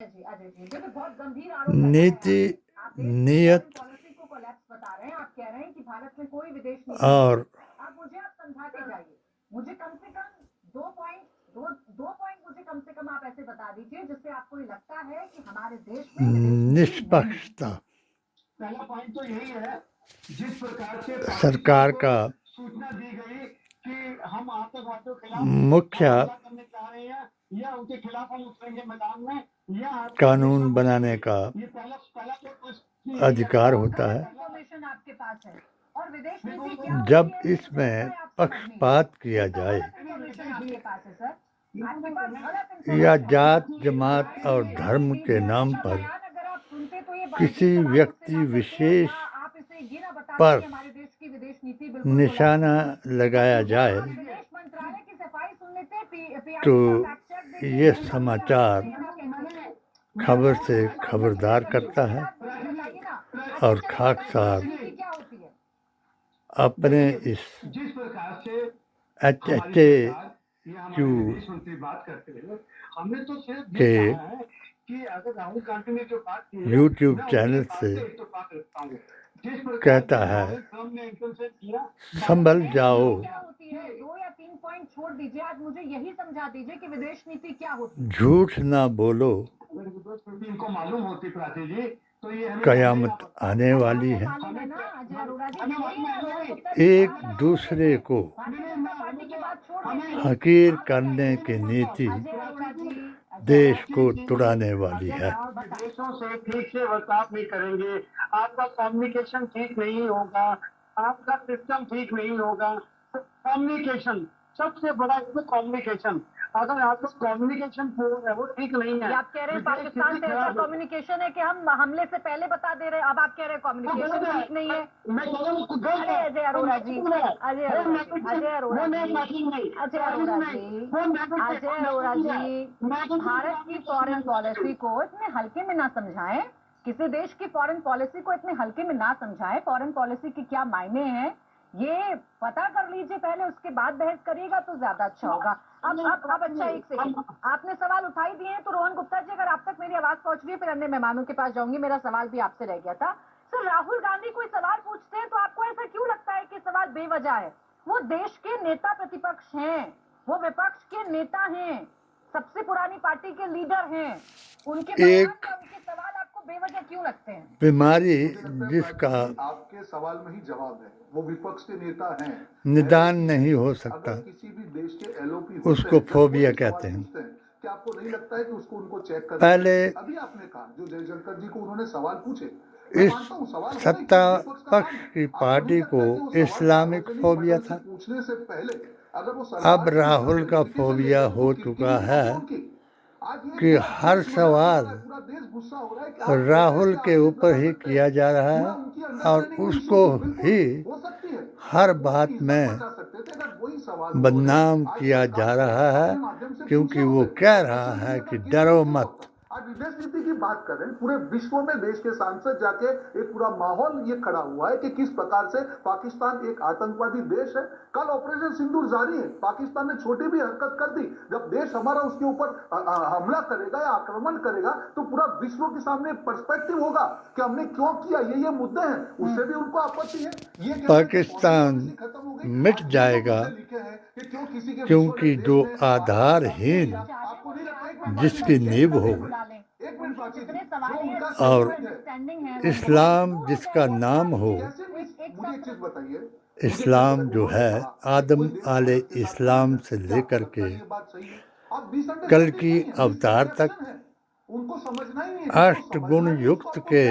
जी, अजय जी, देखिए बहुत गंभीर आरोप लग रहे हैं नीति, आपके। आप देश की नियत फॉरेन पॉलिसी को कोलैप्स बता रहे हैं। आप कह रहे हैं कि भारत में कोई विदेश नीति नहीं और है। आप समझा के जाइए। मुझे कम से कम 2 पॉइंट मुझे कम से कम आप ऐसे बता दीजिए जिससे आपको ये लगता है कि हमारे देश में विदेश नीति नहीं है। निष्पक्षता पहला पॉइंट तो यही है, जिस प्रकार से सरकार का सूचना दी गई कि हम आतंकवादियों के खिलाफ मुख्य हमला करने जा रहे हैं या उनके खिलाफ हम उतरेंगे मैदान में या कानून बनाने का ये पहला तो अधिकार होता है। इन्फॉर्मेशन आपके पास है और विदेश नीति क्या जब होती है, इसमें पक्षपात किया जाए इन्फॉर्मेशन आपके पास है सर। आपके पास गलत या इन्फॉर्मेशन जात, जमात और धर्म के नाम पर अगर आप सुनते तो ये किसी व्यक्ति विशेष आप इसे ये ना बता पर कि हमारे देश की विदेश नीति बिल्कुल निशाना लगाया जाए विदेश मंत्रालय की सफाई सुन लेते तो ये समाचार खबर से खबरदार करता है और खाकसार अपने इस जिस प्रकार से HHAQ बात करते हैं, हमने तो सिर्फ के कि अगर राहुल गांधी ने जो बात की YouTube चैनल से कहता है, संभल जाओ। 2 या 3 पॉइंट छोड़ दीजिए, आज मुझे यही समझा दीजिए कि विदेश नीति क्या होती है। झूठ ना बोलो, इनको मालूम होती प्राची जी तो ये कयामत आने वाली है। एक दूसरे को हकीर करने की नीति देश को तुड़ाने वाली है। देशों से ठीक से बर्ताव नहीं करेंगे, आपका कम्युनिकेशन ठीक नहीं होगा, आपका सिस्टम ठीक नहीं होगा। कम्युनिकेशन सबसे बड़ा इसमें कम्युनिकेशन, अगर आपका कम्युनिकेशन वो ठीक नहीं है। आप कह रहे हैं पाकिस्तान से ऐसा कम्युनिकेशन है कि हम हमले से पहले बता दे रहे हैं, अब आप कह रहे हैं कम्युनिकेशन ठीक नहीं है। मैं कह रहा हूं अजय अरोड़ा जी, अजय अरोड़ा जी, अजय अरोड़ा जी, भारत की फॉरेन पॉलिसी को इतने हल्के में ना समझाएं, किसी देश की फॉरेन पॉलिसी को इतने हल्के में ना समझाएं। फॉरेन पॉलिसी के क्या मायने हैं ये पता कर लीजिए पहले, उसके बाद बहस करिएगा तो ज्यादा अच्छा होगा। अब अच्छा, एक सेकंड, आपने सवाल उठाई दिए हैं तो रोहन गुप्ता जी, अगर आप तक मेरी आवाज पहुंच रही है फिर अन्य मेहमानों के पास जाऊंगी। मेरा सवाल भी आपसे रह गया था सर। राहुल गांधी कोई सवाल पूछते हैं तो आपको ऐसा क्यों लगता है कि सवाल बेवजह है? वो देश के नेता प्रतिपक्ष हैं, वो विपक्ष के नेता हैं, सबसे पुरानी पार्टी के लीडर हैं, उनके सवाल आपको बेवजह क्यों लगते हैं? बीमारी जिसका आपके सवाल में ही जवाब है, वो विपक्ष के नेता हैं, निदान नहीं हो सकता, किसी भी देश के एलओपी उसको फोबिया कहते हैं। क्या आपको नहीं लगता है कि उसको उनको चेक करना? पहले अभी आपने कहा जो जयशंकर जी को उन्होंने सवाल पूछे, इस सत्ता पक्ष की पार्टी को इस्लामिक फोबिया था, पूछने से पहले अब राहुल का फोबिया हो चुका है कि हर सवाल राहुल के ऊपर ही किया जा रहा है और उसको ही हर बात में बदनाम किया जा रहा है, क्योंकि वो कह रहा है कि डरो मत। आज विदेश नीति की बात कर रहे हैं, पूरे विश्व में देश के सांसद जाके एक पूरा माहौल ये खड़ा हुआ है कि किस प्रकार से पाकिस्तान एक आतंकवादी देश है। कल ऑपरेशन सिंदूर जारी है, पाकिस्तान ने छोटी भी हरकत कर दी, जब देश हमारा उसके ऊपर हमला करेगा या आक्रमण करेगा तो पूरा विश्व के सामने पर्सपेक्टिव होगा कि हमने क्यों किया। ये मुद्दे हैं, उससे भी उनको आपत्ति है। ये पाकिस्तान मिट जाएगा क्योंकि जो आधारहीन जिसकी नींव हो और इस्लाम जिसका नाम हो, इस्लाम जो है आदम आले इस्लाम से लेकर के कल की अवतार तक अष्टगुण युक्त के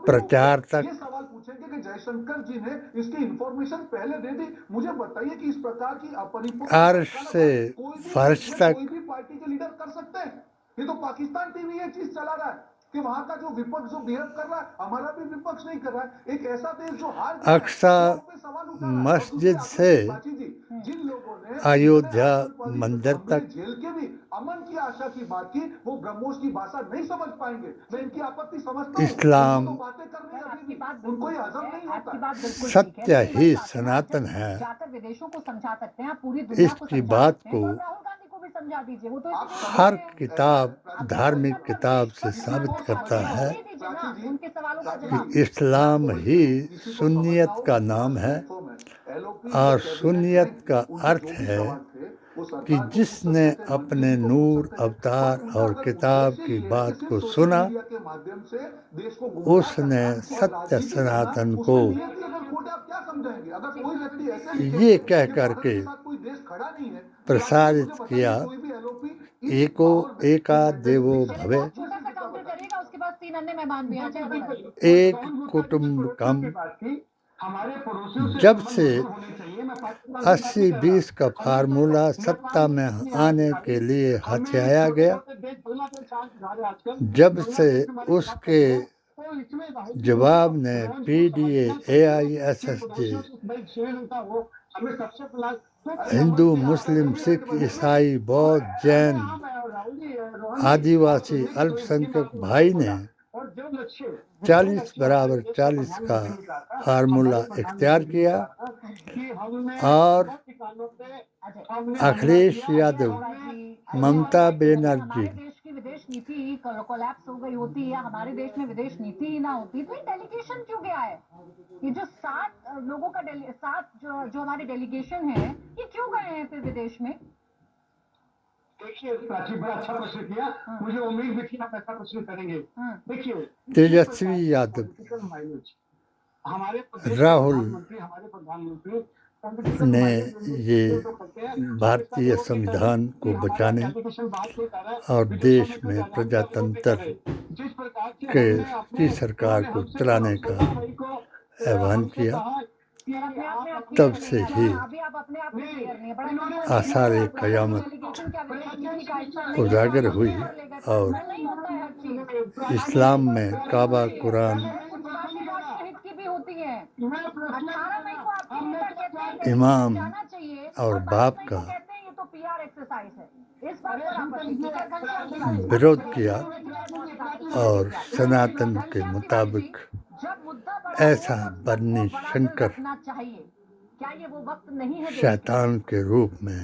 प्रचार तक सवाल पूछेंगे कि जयशंकर जी ने इसकी इंफॉर्मेशन पहले दे दी। मुझे बताइए कि इस प्रकार की अपरिपक्व अर्श से फर्श तक कोई भी पार्टी के लीडर कर सकते हैं। ये तो पाकिस्तान टीवी ये चीज चला रहा है कि वहां का जो विपक्ष जो बिहेव कर रहा है, हमारा भी विपक्ष नहीं कर रहा है। एक ऐसा देश जो हार अक्सा मस्जिद से जिन लोगों ने अयोध्या मंदिर तक जेल के भी अमन की आशा की बात की, वो ब्रह्मोस की भाषा नहीं समझ पाएंगे। मैं इनकी आपत्ति समझता हूं, इस्लाम बातें करने उनको ये हजम नहीं होता। सत्य ही सनातन है। विदेशों को समझा सकते हैं, पूरी इसकी बात को समझा दीजिए, वो तो आप इतने हर हैं। किताब धार्मिक किताब से साबित करता है दीजिए ना, उनके सवालों का कि जवाब। इस्लाम ही सुन्नियत का नाम है और सुन्नियत का अर्थ है कि जिसने अपने नूर अवतार और किताब की बात को सुना उसने सत्य सनातन को ये कह करके प्रसारित किया एको एका देवो भवे छोटा सा काउंटर करिएगा, उसके बाद 3 अन्य मेहमान भी आ जाएंगे। एक कुटुम्बकम हमारे पड़ोसियों से जब से दूर होने चाहिए। मैं पाकिस्तान 80-20 का फार्मूला सत्ता में आने के लिए हथियाया गया, जब से उसके जवाब ने पीडीए एआईएसएसजे हिंदू मुस्लिम सिख ईसाई बौद्ध जैन आदिवासी अल्पसंख्यक भाई ने 40 बराबर 40 का फार्मूला इख्तियार किया और अखिलेश यादव, ममता बनर्जी हमारे देश की विदेश नीति कोलैप्स हो गई होती या हमारे देश में विदेश नीति ही ना होती तो ये डेलीगेशन क्यों गया है? ये जो 7 लोगों का 7 जो हमारे डेलीगेशन है, ये क्यों गए हैं फिर विदेश में? देखिए प्राची, बड़ा अच्छा प्रश्न किया। मुझे उम्मीद भी थी आप ऐसा प्रश्न करेंगे। देखिए तेजस्वी यादव, हमारे राहुल हमारे प्रधानमंत्री ने ये भारतीय संविधान को बचाने और देश में प्रजातंत्र की सरकार को चलाने का आह्वान किया। तब से ही आसार कयामत उजागर हुई और इस्लाम में काबा कुरान इमाम और बाप का विरोध किया और सनातन के मुताबिक ऐसा बन्नी शंकर शैतान के रूप में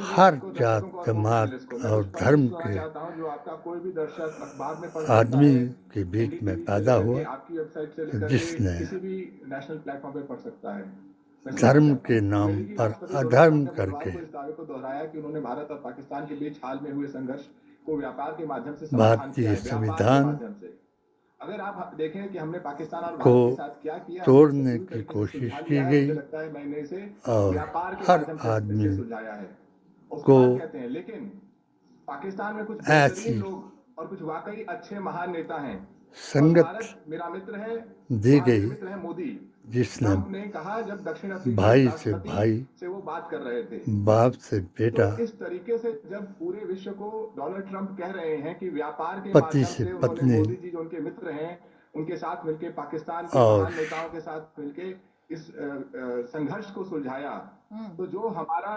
हर जात जमात और धर्म के आदमी के बीच में पैदा हुआ, जिसने धर्म के नाम पर अधर्म करके भारतीय संविधान अगर आप देखें कि हमने पाकिस्तान और को भारत के साथ क्या किया, तोड़ने की कोशिश की गई और हर आदमी को लेकिन पाकिस्तान में कुछ ऐसी लोग और कुछ वाकई अच्छे महान नेता हैं। संगत मेरा मित्र है, दी गई मित्र है मोदी, जिसने ने कहा जब दक्षिण अफ्रीका भाई से भाई, से वो बात कर रहे थे, बाप से बेटा, तो इस तरीके से जब पूरे विश्व को डोनाल्ड ट्रंप कह रहे हैं कि व्यापार के पति से पत्नी, मोदी जी जो उनके मित्र हैं उनके साथ मिलकर पाकिस्तान के और महान नेताओं के साथ मिलकर इस संघर्ष को सुलझाया, तो जो हमारा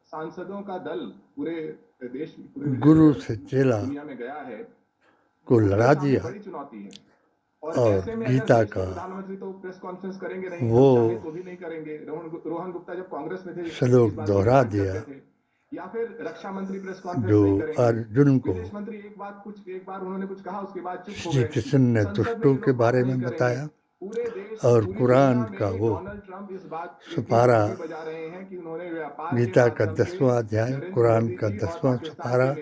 सांसदों का दल पूरे देश गुरु से चेला दुनिया में गया है को लड़ा दिया बड़ी चुनौती है। और गीता का प्रधानमंत्री तो प्रेस कॉन्फ्रेंस करेंगे नहीं, वो तो भी नहीं करेंगे। रोहन गुप्ता जब कांग्रेस में थे श्लोक दोहरा दिया, या फिर रक्षा मंत्री प्रेस कॉन्फ्रेंस जो नहीं करेंगे। अर्जुन को विदेश मंत्री एक बार उन्होंने कुछ कहा, उसके बाद चुप हो श्री गए। कृष्ण ने दुष्टों के बारे में बताया और कुरान का वो सुपारा, गीता का 10वां अध्याय कुरान का 10वां सुपारा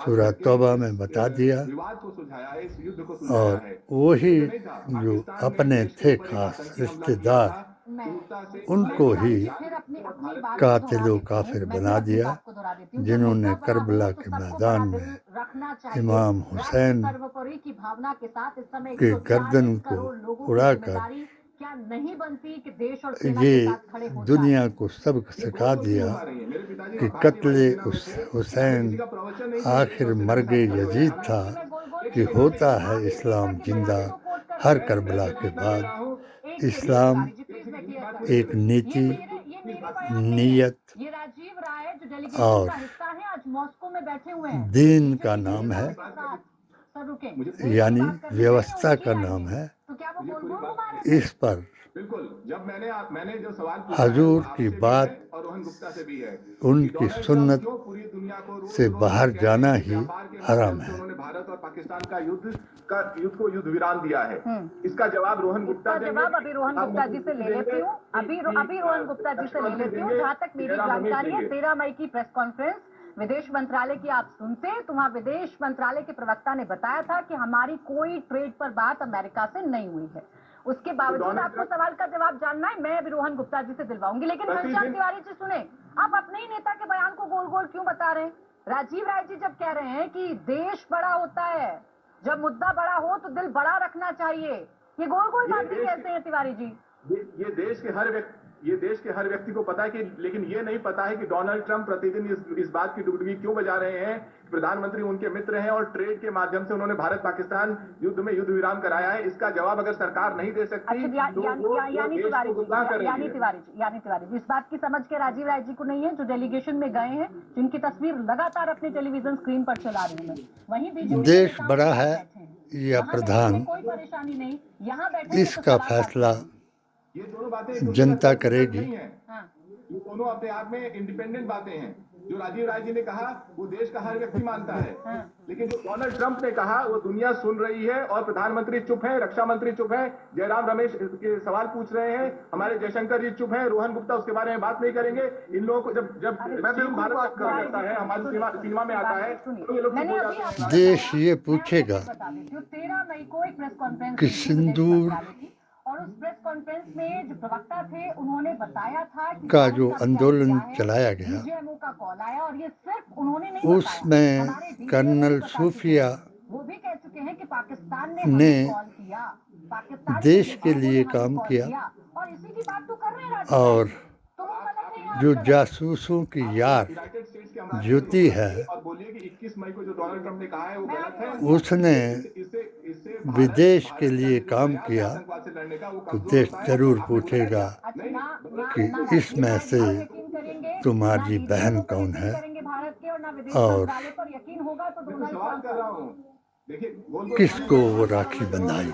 सूरह तौबा में बता दिया। और वही जो अपने थे खास रिश्तेदार उनको ही कातिलो काफिर बना दिया, जिन्होंने करबला के मैदान में इमाम हुसैन के गर्दन को उड़ाकर ये दुनिया को सबक सिखा दिया कि कत्ले हुसैन आखिर मर्गे यजीद था, कि होता है इस्लाम जिंदा हर करबला के बाद। इस्लाम एक नीति, नीयत और दीन का नाम है, यानी व्यवस्था का नाम है। इस पर बिल्कुल, जब मैंने जो सवाल हजूर की बात रोहन गुप्ता से भी है। उनकी डोनाल्ड ट्रंप सुन्नत क्यों पूरी दुनिया को रोज से रोज बाहर कह रहे जाना हैं कि ही व्यापार के हराम माध्यम से है। उन्होंने भारत और पाकिस्तान का युद्ध को युद्ध विराम दिया है। इसका जवाब रोहन गुप्ता इसका जवाब अभी रोहन गुप्ता जी से ले लेती हूँ। अभी रोहन गुप्ता जी से ले लेती हूँ। जहाँ तक मेरी जानकारी है 13 मई की प्रेस कॉन्फ्रेंस विदेश मंत्रालय की आप सुनते तो वहाँ विदेश मंत्रालय के प्रवक्ता ने बताया था कि हमारी कोई ट्रेड पर बात अमेरिका से नहीं हुई है। उसके बावजूद आपको सवाल का जवाब जानना है, मैं अभी रोहन गुप्ता जी से दिलवाऊंगी। लेकिन घनश्याम तिवारी जी सुने, आप अपने ही नेता के बयान को गोल गोल क्यों बता रहे हैं? राजीव राय जी जब कह रहे हैं कि देश बड़ा होता है, जब मुद्दा बड़ा हो तो दिल बड़ा रखना चाहिए, ये गोल गोल बातें कहते हैं तिवारी जी। ये देश के हर व्यक्ति को पता है कि, लेकिन ये नहीं पता है कि डोनाल्ड ट्रंप प्रतिदिन इस बात की डुगडुगी क्यों बजा रहे हैं। प्रधानमंत्री उनके मित्र हैं और ट्रेड के माध्यम से उन्होंने भारत पाकिस्तान युद्ध में युद्ध विराम कराया है। इसका जवाब अगर सरकार नहीं दे सकती तो यानी तिवारी जी इस बात की समझ के राजीव राय जी को नहीं है, जो डेलीगेशन में गए हैं, जिनकी तस्वीर लगातार अपने टेलीविजन स्क्रीन पर चला रही हूँ। वहीं देश बड़ा है या प्रधान, कोई परेशानी नहीं, यहाँ बैठे इसका फैसला ये दोनों बातें जनता करेगी। ये दोनों अपने आप में इंडिपेंडेंट बातें हैं। जो राजीव राय जी ने कहा वो देश का हर व्यक्ति मानता है, लेकिन जो डोनाल्ड ट्रंप ने कहा वो दुनिया सुन रही है और प्रधानमंत्री चुप है, रक्षा मंत्री चुप है, जयराम रमेश के सवाल पूछ रहे हैं, हमारे जयशंकर जी चुप हैं, रोहन गुप्ता उसके बारे में बात नहीं करेंगे। इन लोगों को जब भारत बात करता है, हमारी सीमा में आता है तो ये लोग चुप हो जाते हैं। देश ये पूछेगा 13 मई को एक प्रेस कॉन्फ्रेंस कि सिंदूर और उस प्रेस कॉन्फ्रेंस में जो प्रवक्ता थे उन्होंने बताया था कि का जो आंदोलन चलाया गया, बीजेएमओ का कॉल आया और ये सिर्फ उन्होंने नहीं उसमें कर्नल सूफिया वो भी कह चुके हैं कि पाकिस्तान ने कॉल किया, पाकिस्तान देश के लिए काम किया और इसी की बात तो कर रहे हैं और जो जासूसों की यार ज्योति है और बोलिए कि 21 मई को जो डोनाल्ड ट्रंप ने कहा है वो गलत है। उसने विदेश के लिए काम किया तो देश जरूर पूछेगा कि इसमें से तुम्हारी बहन कौन है और किसको वो राखी बंधाई।